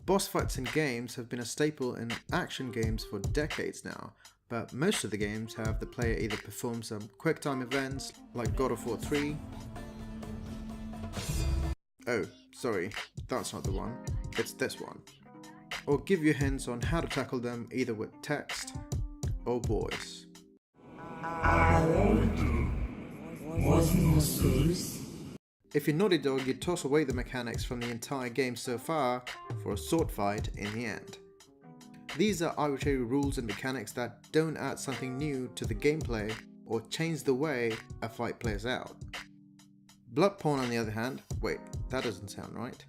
Boss fights in games have been a staple in action games for decades now, but most of the games have the player either perform some quick time events like God of War 3. Oh, sorry, that's not the one, it's this one. Or give you hints on how to tackle them either with text or voice. If you're Naughty Dog, you toss away the mechanics from the entire game so far for a sword fight in the end. These are arbitrary rules and mechanics that don't add something new to the gameplay or change the way a fight plays out. Bloodborne on the other hand, wait, that doesn't sound right.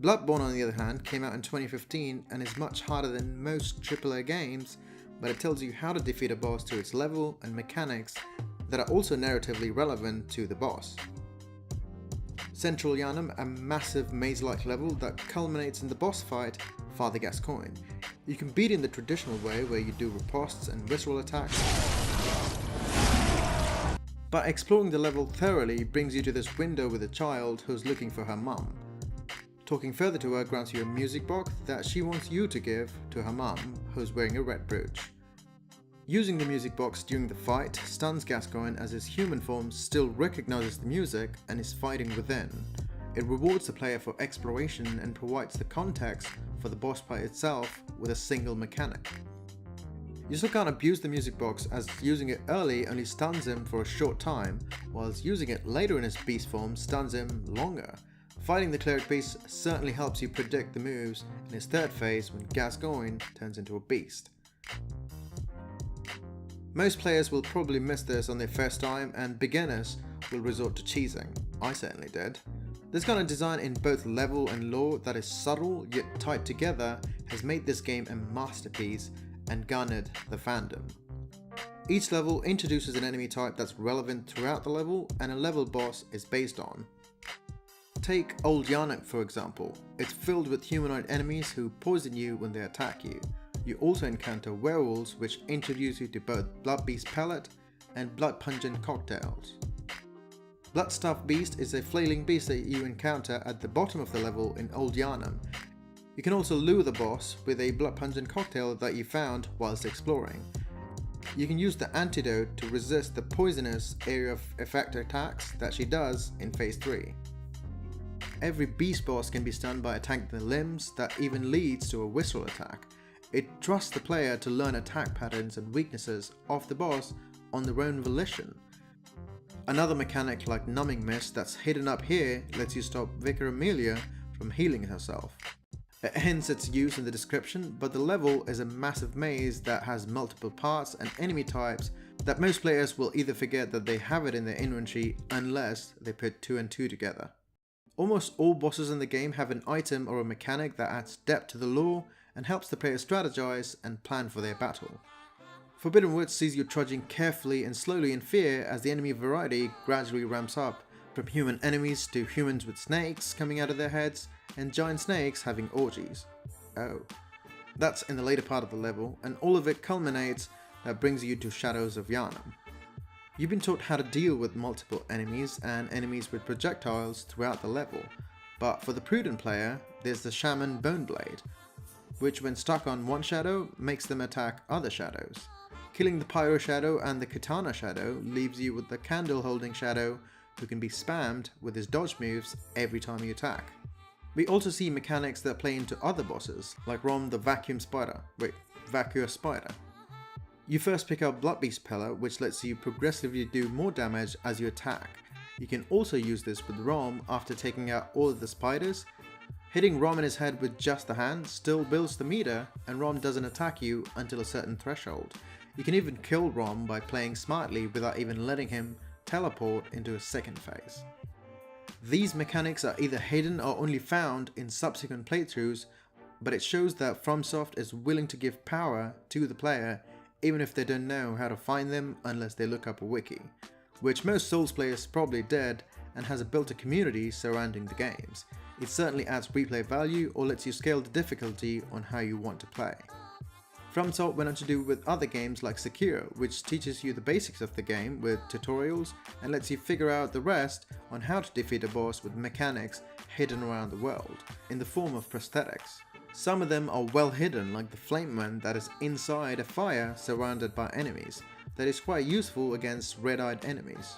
Bloodborne on the other hand came out in 2015 and is much harder than most AAA games, but it tells you how to defeat a boss to its level and mechanics that are also narratively relevant to the boss. Central Yharnam, a massive maze-like level that culminates in the boss fight, Father Gascoigne. You can beat in the traditional way where you do ripostes and visceral attacks, but exploring the level thoroughly brings you to this window with a child who's looking for her mum. Talking further to her grants you a music box that she wants you to give to her mum, who's wearing a red brooch. Using the music box during the fight stuns Gascoigne as his human form still recognizes the music and is fighting within. It rewards the player for exploration and provides the context for the boss fight itself with a single mechanic. You still can't abuse the music box as using it early only stuns him for a short time, whilst using it later in his beast form stuns him longer. Fighting the cleric beast certainly helps you predict the moves in his third phase when Gascoigne turns into a beast. Most players will probably miss this on their first time and beginners will resort to cheesing. I certainly did. This kind of design in both level and lore that is subtle yet tied together has made this game a masterpiece and garnered the fandom. Each level introduces an enemy type that's relevant throughout the level and a level boss is based on. Take Old Yharnam for example. It's filled with humanoid enemies who poison you when they attack you. You also encounter werewolves which introduce you to both Blood Beast Pellet and Blood Pungent Cocktails. Bloodstuffed Beast is a flailing beast that you encounter at the bottom of the level in Old Yharnam. You can also lure the boss with a Blood Pungent Cocktail that you found whilst exploring. You can use the antidote to resist the poisonous area of effect attacks that she does in phase 3. Every beast boss can be stunned by attacking the limbs that even leads to a visceral attack. It trusts the player to learn attack patterns and weaknesses of the boss on their own volition. Another mechanic like Numbing Mist that's hidden up here lets you stop Vicar Amelia from healing herself. Hence its use in the description, but the level is a massive maze that has multiple parts and enemy types that most players will either forget that they have it in their inventory unless they put 2 and 2 together. Almost all bosses in the game have an item or a mechanic that adds depth to the lore and helps the player strategize and plan for their battle. Forbidden Woods sees you trudging carefully and slowly in fear as the enemy variety gradually ramps up, from human enemies to humans with snakes coming out of their heads and giant snakes having orgies. Oh. That's in the later part of the level, and all of it culminates that brings you to Shadows of Yharnam. You've been taught how to deal with multiple enemies and enemies with projectiles throughout the level, but for the prudent player, there's the Shaman Boneblade, which when stuck on one shadow makes them attack other shadows. Killing the Pyro Shadow and the Katana Shadow leaves you with the Candle Holding Shadow who can be spammed with his dodge moves every time you attack. We also see mechanics that play into other bosses, like Rom the Vacuous Spider. You first pick up Blood Beast Pellet, which lets you progressively do more damage as you attack. You can also use this with Rom after taking out all of the spiders. Hitting Rom in his head with just the hand still builds the meter, and Rom doesn't attack you until a certain threshold. You can even kill Rom by playing smartly without even letting him teleport into a second phase. These mechanics are either hidden or only found in subsequent playthroughs, but it shows that FromSoft is willing to give power to the player even if they don't know how to find them unless they look up a wiki, which most Souls players probably did and has built a community surrounding the games. It certainly adds replay value or lets you scale the difficulty on how you want to play. FromSoft went on to do with other games like Sekiro, which teaches you the basics of the game with tutorials and lets you figure out the rest on how to defeat a boss with mechanics hidden around the world, in the form of prosthetics. Some of them are well hidden, like the flame one that is inside a fire surrounded by enemies, that is quite useful against red-eyed enemies.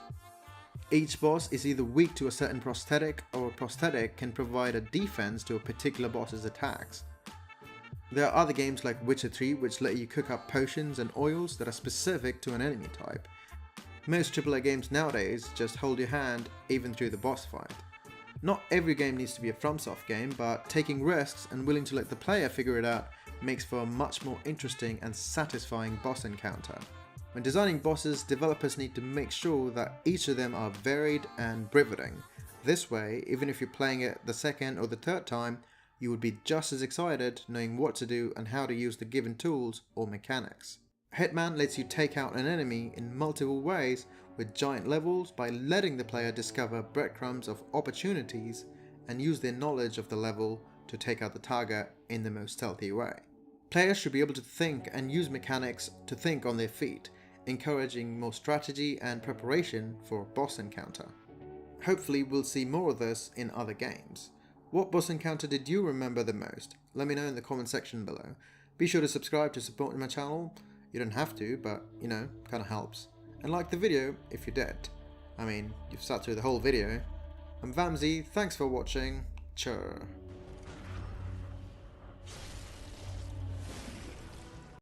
Each boss is either weak to a certain prosthetic, or a prosthetic can provide a defense to a particular boss's attacks. There are other games like Witcher 3 which let you cook up potions and oils that are specific to an enemy type. Most AAA games nowadays just hold your hand even through the boss fight. Not every game needs to be a FromSoft game, but taking risks and willing to let the player figure it out makes for a much more interesting and satisfying boss encounter. When designing bosses, developers need to make sure that each of them are varied and riveting. This way, even if you're playing it the second or the third time, you would be just as excited knowing what to do and how to use the given tools or mechanics. Hitman lets you take out an enemy in multiple ways with giant levels by letting the player discover breadcrumbs of opportunities and use their knowledge of the level to take out the target in the most stealthy way. Players should be able to think and use mechanics to think on their feet, encouraging more strategy and preparation for a boss encounter. Hopefully we'll see more of this in other games. What boss encounter did you remember the most? Let me know in the comment section below. Be sure to subscribe to support my channel. You don't have to, but you know, kinda helps. And like the video if you're dead. I mean, you've sat through the whole video. I'm Vamsy, thanks for watching. Chur.